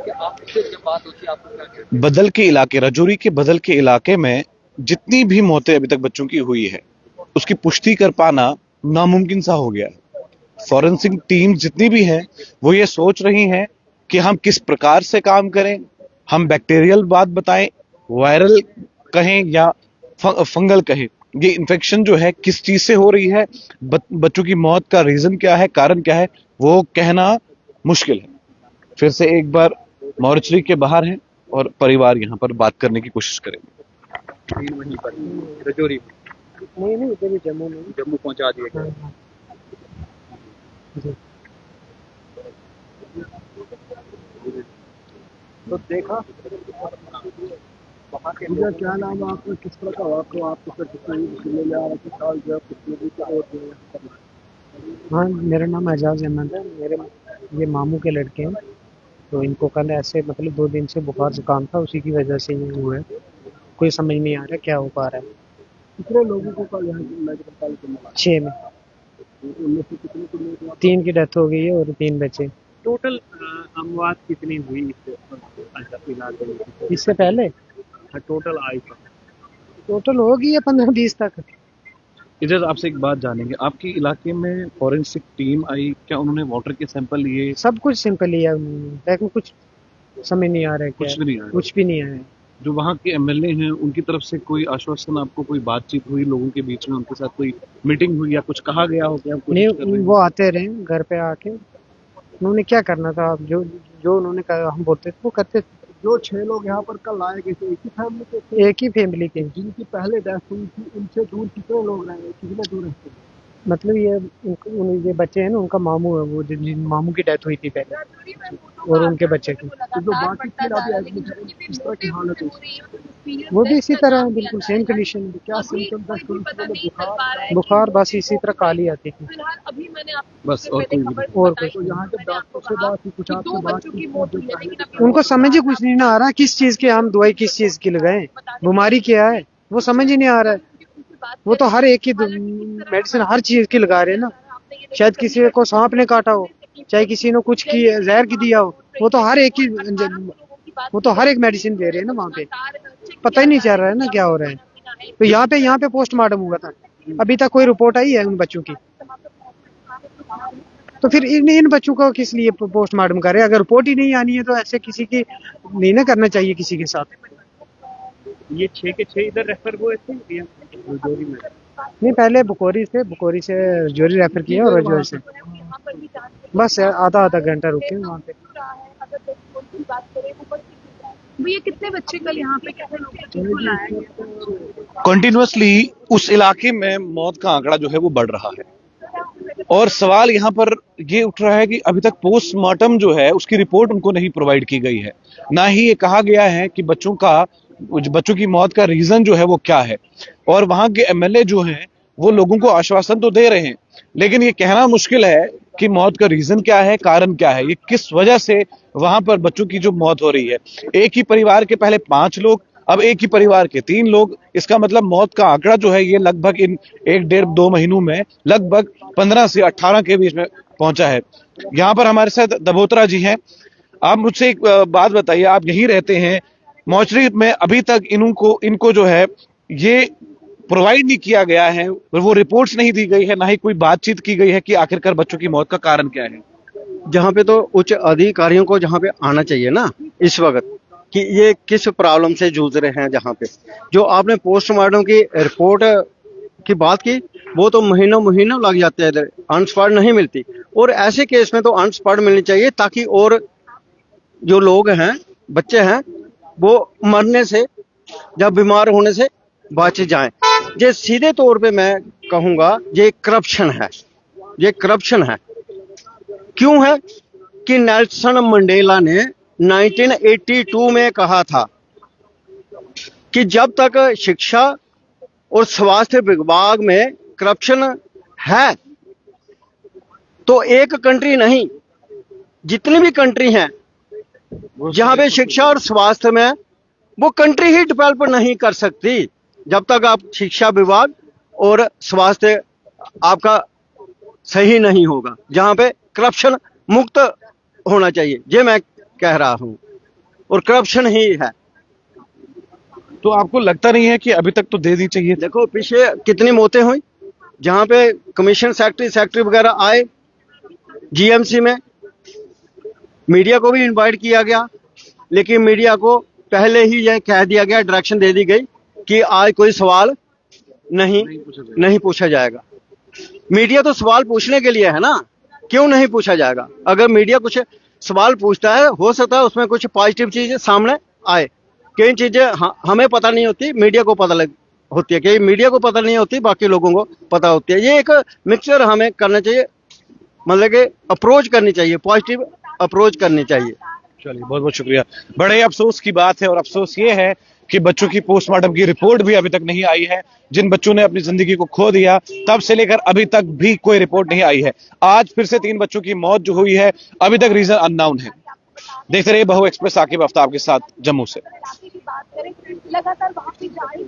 कि आपसे जब बात होती है आपको क्या कहते बदल के इलाके, राजौरी के बदल के इलाके में जितनी भी मौतें अभी तक बच्चों की हुई है, उसकी पुष्टि कर पाना नामुमकिन सा हो गया है। फॉरेंसिक टीम जितनी भी है, वो ये सोच रही हैं कि हम किस प्रकार से काम करें, हम बैक्टीरियल बात बताएं, वायरल कहें या फंगल कहें, ये इन्फेक्शन जो है किस चीज से हो रही है, बच्चों की मौत का रीजन क्या है, कारण क्या है, वो कहना मुश्किल है। फिर से एक बार मॉर्चरी के बाहर हैं और परिवार यहाँ पर बात करने की कोशिश करेंगे। हैं वहीं पर रजौरी में? नहीं इधर ही जम्मू में। जम्मू पहुंचा दिया गया। हाँ, जी। तो देखा वहाँ के भैया क्या नाम है आपका, किस तरह का आपको आपको फिर कितने में आ रहा है साल जो कितने भी क्या होते हैं? हाँ मेरा नाम एजाज अहमद है। मेरे ये मामू के लड़के हैं, तो इनको कल ऐसे मतलब 2 दिन से बुखार जुकाम था, उसी की वजह से ये हुआ है। कोई समझ नहीं आ रहा क्या हो पा रहा है। कितने लोगों को कल यहाँ मेडिकल कॉलेज में मिला? 6 में। उनमें से कितने को मिला? 3 की डेथ हो गई है और 3 बचे। टोटल अमवात कितनी हुई इलाके में? इससे पहले टोटल आई टोटल हो गई है 15-20 तक। इधर आपसे एक बात जानेंगे, आपके इलाके में फॉरेंसिक टीम आई, क्या उन्होंने वाटर के सैंपल लिए? सब कुछ सिंपल ही है उन्होंने, लेकिन कुछ समझ नहीं आ रहा है क्या कुछ भी नहीं आया। कुछ भी नहीं आया। जो वहाँ के एमएलए हैं, उनकी तरफ से कोई आश्वासन, आपको कोई बातचीत हुई लोगों के बीच में, उनके साथ कोई मीटिंग हुई या कुछ कहा गया हो? क्या नहीं वो आते रहे घर पे आके, उन्होंने क्या करना था, जो जो उन्होंने कहा हम बोलते थे वो करते थे। जो 6 लोग यहाँ पर कल आए गए थे एक ही फैमिली के थे? एक ही फैमिली के, जिनकी पहले डेथ हुई थी उनसे दूर कितने लोग रहे, कितने दूर रहते हैं? मतलब ये बच्चे हैं ना, उनका मामू है वो, जिन मामू की डेथ हुई थी पहले, और उनके बच्चे की। तो जो बाकी 3 अभी एडमिट है किस तरह की हालत है? वो भी इसी तरह है, बिल्कुल सेम कंडीशन। क्या सिम्टम था शुरू में? बुखार बस इसी तरह काली आती थी बस और कोई भी? और कुछ। तो यहाँ जब डॉक्टर से बात की, कुछ आपसे बात की, उनको समझ ही कुछ नहीं ना आ रहा किस चीज के हम दवाई किस चीज की लगाएं, बीमारी क्या है वो समझ ही नहीं आ रहा है। वो तो हर एक की मेडिसिन हर चीज की लगा रहे हैं ना, शायद किसी को सांप ने काटा हो, चाहे किसी ने कुछ की जहर की दिया हो, वो तो हर एक की वो तो हर एक मेडिसिन दे रहे हैं ना वहाँ पे। पता ही नहीं चल रहा है ना क्या हो रहा है। तो यहाँ पे पोस्टमार्टम हुआ था, अभी तक कोई रिपोर्ट आई है उन बच्चों की? तो फिर इन बच्चों को किस लिए पोस्टमार्टम कर रहे हैं? अगर रिपोर्ट ही नहीं आनी है तो ऐसे किसी की नहीं ना करना चाहिए किसी के साथ। ये 6 के 6 इधर रेफर हुए थे रजौरी में? नहीं पहले बुकोरी से रजौरी रेफर किया, और रजौरी से बस आधा घंटा रुके वहाँ पे। भैया कितने बच्चे कल यहाँ पे, कितने लोगों को लाया गया? कंटिन्यूअसली उस इलाके में मौत का आंकड़ा जो है वो बढ़ रहा है, और सवाल यहाँ पर ये उठ रहा है कि अभी तक पोस्टमार्टम जो है उसकी रिपोर्ट उनको नहीं प्रोवाइड की गई है, ना ही ये कहा गया है कि बच्चों की मौत का रीजन जो है वो क्या है। और वहां के एमएलए जो हैं वो लोगों को आश्वासन तो दे रहे हैं, लेकिन ये कहना मुश्किल है कि मौत का रीजन क्या है, कारण क्या है, ये किस वजह से वहां पर बच्चों की जो मौत हो रही है। एक ही परिवार के पहले 5 लोग, अब एक ही परिवार के 3 लोग। इसका मतलब मौत का आंकड़ा जो है ये लगभग इन 1-1.5-2 महीनों में लगभग 15 से 18 के बीच में पहुंचा है। यहाँ पर हमारे साथ दबोत्रा जी हैं। आप मुझसे एक बात बताइए, आप यहीं रहते हैं, मॉर्चरी में अभी तक इनको जो है ये प्रोवाइड नहीं किया गया है, वो रिपोर्ट्स नहीं दी गई है, ना ही कोई बातचीत की गई है कि आखिरकार बच्चों की मौत का कारण क्या है। जहाँ पे तो उच्च अधिकारियों को जहाँ पे आना चाहिए ना इस वक्त, कि ये किस प्रॉब्लम से जूझ रहे हैं। जहाँ पे जो आपने पोस्टमार्टम की रिपोर्ट की बात की, वो तो महीनों लग जाते हैं, इधर अनस्पॉट नहीं मिलती। और ऐसे केस में तो अनस्पॉट मिलनी चाहिए, ताकि और जो लोग हैं, बच्चे हैं, वो मरने से या बीमार होने से बच जाएं। ये सीधे तौर पे मैं कहूँगा ये करप्शन है, ये करप्शन है। क्यों है कि नेल्सन मंडेला ने 1982 में कहा था कि जब तक शिक्षा और स्वास्थ्य विभाग में करप्शन है तो एक कंट्री नहीं, जितनी भी कंट्री हैं जहां पे शिक्षा और स्वास्थ्य में, वो कंट्री ही डेवलप नहीं कर सकती जब तक आप शिक्षा विभाग और स्वास्थ्य आपका सही नहीं होगा, जहां पे करप्शन मुक्त होना चाहिए। ये मैं कह रहा हूं। और करप्शन ही है। तो आपको लगता नहीं है कि अभी तक तो दे दी चाहिए? देखो पीछे कितनी मौतें हुई, जहां पे कमीशन सेक्रेटरी वगैरह आए जीएमसी में, मीडिया को भी इनवाइट किया गया, लेकिन मीडिया को पहले ही यह कह दिया गया, डायरेक्शन दे दी गई कि आज कोई सवाल नहीं पूछा जाएगा। मीडिया तो सवाल पूछने के लिए है ना, क्यों नहीं पूछा जाएगा? अगर मीडिया कुछ सवाल पूछता है, हो सकता है उसमें कुछ पॉजिटिव चीजें सामने आए। कई चीजें हमें पता नहीं होती, मीडिया को पता होती है, कि मीडिया को पता नहीं होती, बाकी लोगों को पता होती है। ये एक मिक्सचर हमें करना चाहिए, मतलब कि अप्रोच करनी चाहिए, पॉजिटिव अप्रोच करनी चाहिए। चलिए, बहुत बहुत शुक्रिया। बड़े अफसोस की बात है, और अफसोस ये है कि बच्चों की पोस्टमार्टम की रिपोर्ट भी अभी तक नहीं आई है। जिन बच्चों ने अपनी जिंदगी को खो दिया, तब से लेकर अभी तक भी कोई रिपोर्ट नहीं आई है। आज फिर से 3 बच्चों की मौत जो हुई है, अभी तक रीजन अननोन है। देखते रहिए बहु एक्सप्रेस, आकिब आफ्ताब के साथ, जम्मू से। लगातार वहां पे जारी